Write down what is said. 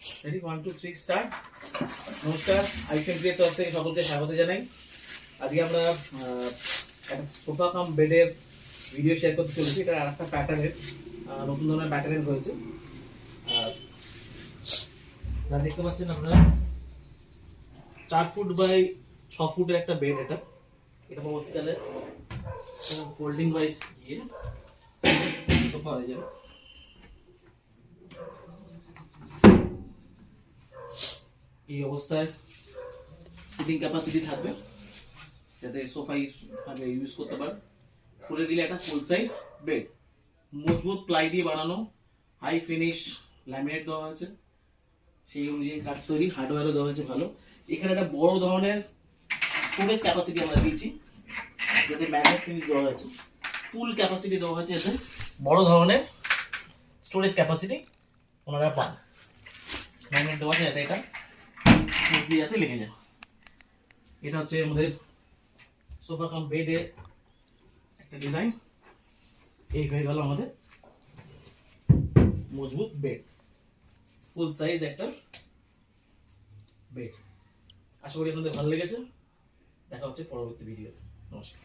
Ready 1 2 3 start. নমস্কার, আইফেন ক্রিয়ের তরফ থেকে সকলকে স্বাগত জানাই। আজকে আমরা একটা সোফা কাম বেডের ভিডিও শেয়ার করতে চলেছি। এটা আরেকটা প্যাটার্নের নতুন ধরনের প্যাটার্ন হয়েছে। যা দেখতে পাচ্ছেন আপনারা 4 ফুট বাই 6 ফুটের একটা বেড। এটা পরবর্তীকালে ফোল্ডিং ওয়াইজ গিয়ে সোফা হয়ে যাবে। এই অবস্থায় সিটিং ক্যাপাসিটি থাকবে যাতে সোফা ইউজ করতে পারে। খুলে দিলে একটা ফুল সাইজ বেড, মজবুত প্লাই দিয়ে বানানো, হাই ফিনিশ ল্যামিনেট দেওয়া হয়েছে, সেই অনুযায়ী কাঠ তৈরি, হার্ডওয়্যারও দেওয়া হয়েছে ভালো। এখানে একটা বড় ধরনের স্টোরেজ ক্যাপাসিটি আমরা দিয়েছি, যাতে ম্যাগনেট ফিনিশ দেওয়া হয়েছে, ফুল ক্যাপাসিটি দেওয়া হয়েছে, এতে বড় ধরনের স্টোরেজ ক্যাপাসিটি ওনারা পান। ম্যাগনেট দেওয়া আছে যাতে এটা যাতে লেগে যায়। এটা হচ্ছে আমাদের সোফা কাম বেডের একটা ডিজাইন। এই হয়ে গেল আমাদের মজবুত বেড, ফুল সাইজ একটা বেড। আশা করি আপনাদের ভালো লেগেছে। দেখা হচ্ছে পরবর্তী ভিডিওতে। নমস্কার।